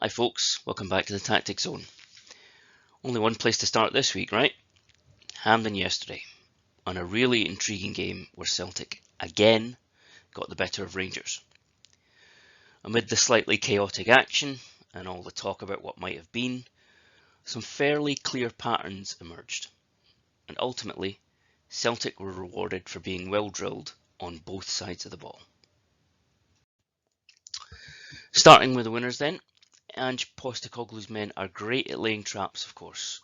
Hi folks, welcome back to the Tactics Zone. Only one place to start this week, right? Hampden yesterday, on a really intriguing game where Celtic again got the better of Rangers. Amid the slightly chaotic action and all the talk about what might have been, some fairly clear patterns emerged, and ultimately Celtic were rewarded for being well drilled on both sides of the ball. Starting with the winners then, Ange Postecoglou's men are great at laying traps, of course.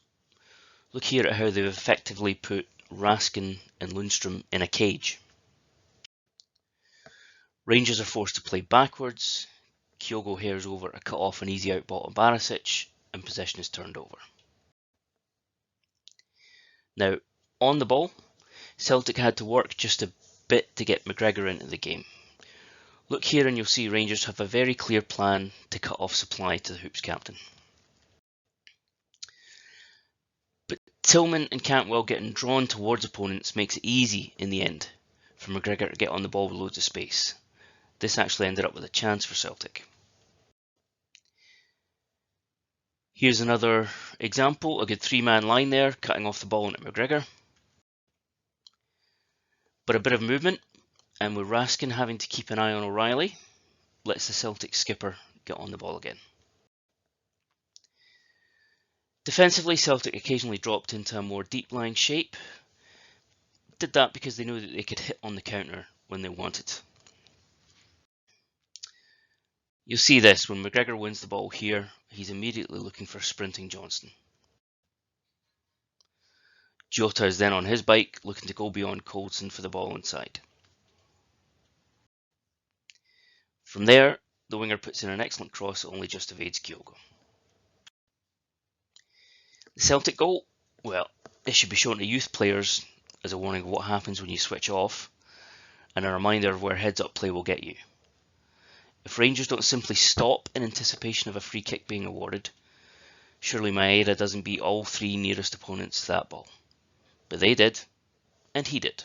Look here at how they've effectively put Raskin and Lundstrom in a cage. Rangers are forced to play backwards, Kyogo hairs over a cut off an easy out ball on Barisic, and possession is turned over. Now, on the ball, Celtic had to work just a bit to get McGregor into the game. Look here and you'll see Rangers have a very clear plan to cut off supply to the Hoops captain. But Tillman and Cantwell getting drawn towards opponents makes it easy in the end for McGregor to get on the ball with loads of space. This actually ended up with a chance for Celtic. Here's another example, a good three-man line there, cutting off the ball into McGregor. But a bit of movement, and with Raskin having to keep an eye on O'Reilly, lets the Celtic skipper get on the ball again. Defensively, Celtic occasionally dropped into a more deep-lying shape. Did that because they knew that they could hit on the counter when they wanted. You'll see this, when McGregor wins the ball here, he's immediately looking for sprinting Johnston. Jota is then on his bike, looking to go beyond Coulson for the ball inside. From there, the winger puts in an excellent cross that only just evades Kyogo. The Celtic goal, well, it should be shown to youth players as a warning of what happens when you switch off, and a reminder of where heads-up play will get you. If Rangers don't simply stop in anticipation of a free kick being awarded, surely Maeda doesn't beat all three nearest opponents to that ball. But they did, and he did.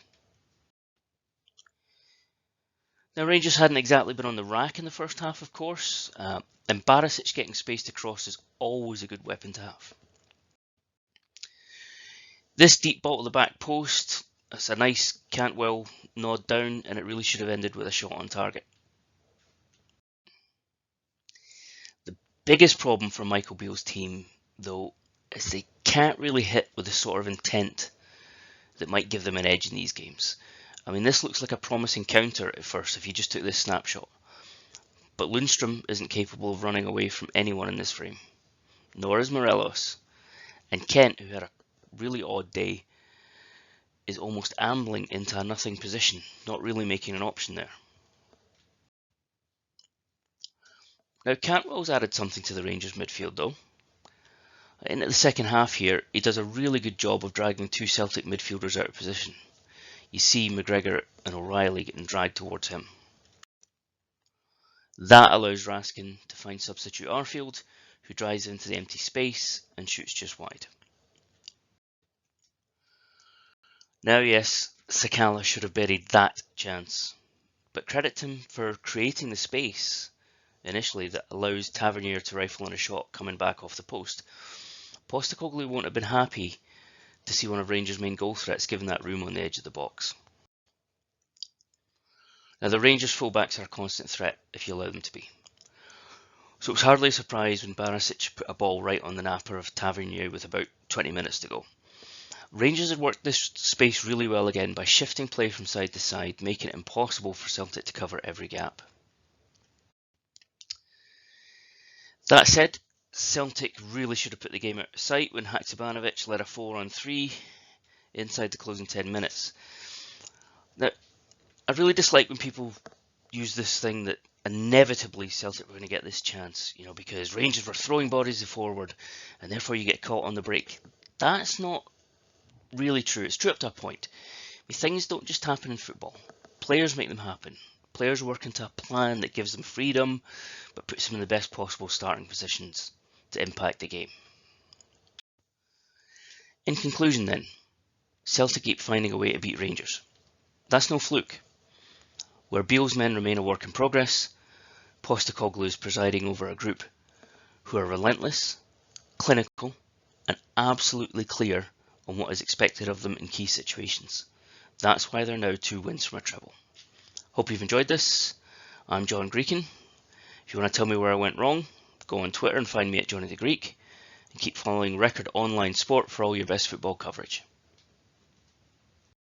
Now, Rangers hadn't exactly been on the rack in the first half, of course, and Barisic getting space to cross is always a good weapon to have. This deep ball to the back post, that's a nice Cantwell nod down, and it really should have ended with a shot on target. The biggest problem for Michael Beale's team, though, is they can't really hit with the sort of intent that might give them an edge in these games. I mean, this looks like a promising counter at first if you just took this snapshot. But Lundstrom isn't capable of running away from anyone in this frame. Nor is Morelos. And Kent, who had a really odd day, is almost ambling into a nothing position, not really making an option there. Now, Cantwell's added something to the Rangers midfield though. In the second half here, he does a really good job of dragging two Celtic midfielders out of position. You see McGregor and O'Reilly getting dragged towards him. That allows Raskin to find substitute Arfield, who drives into the empty space and shoots just wide. Now yes, Sakala should have buried that chance, but credit him for creating the space initially that allows Tavernier to rifle on a shot coming back off the post. Postecoglou won't have been happy to see one of Rangers' main goal threats given that room on the edge of the box. Now the Rangers fullbacks are a constant threat if you allow them to be. So it was hardly a surprise when Barisic put a ball right on the napper of Tavernier with about 20 minutes to go. Rangers had worked this space really well again by shifting play from side to side, making it impossible for Celtic to cover every gap. That said, Celtic really should have put the game out of sight when Haksabanovic led a 4-on-3 inside the closing 10 minutes. Now, I really dislike when people use this thing that inevitably Celtic were going to get this chance, because Rangers were throwing bodies forward and therefore you get caught on the break. That's not really true. It's true up to a point. Things don't just happen in football. Players make them happen. Players work into a plan that gives them freedom, but puts them in the best possible starting positions to impact the game. In conclusion then, Celtic keep finding a way to beat Rangers. That's no fluke. Where Beale's men remain a work in progress, Postecoglou is presiding over a group who are relentless, clinical, and absolutely clear on what is expected of them in key situations. That's why they're now 2 wins from a treble. Hope you've enjoyed this. I'm John Greekin. If you want to tell me where I went wrong, go on Twitter and find me at Johnny the Greek, and keep following Record Online Sport for all your best football coverage.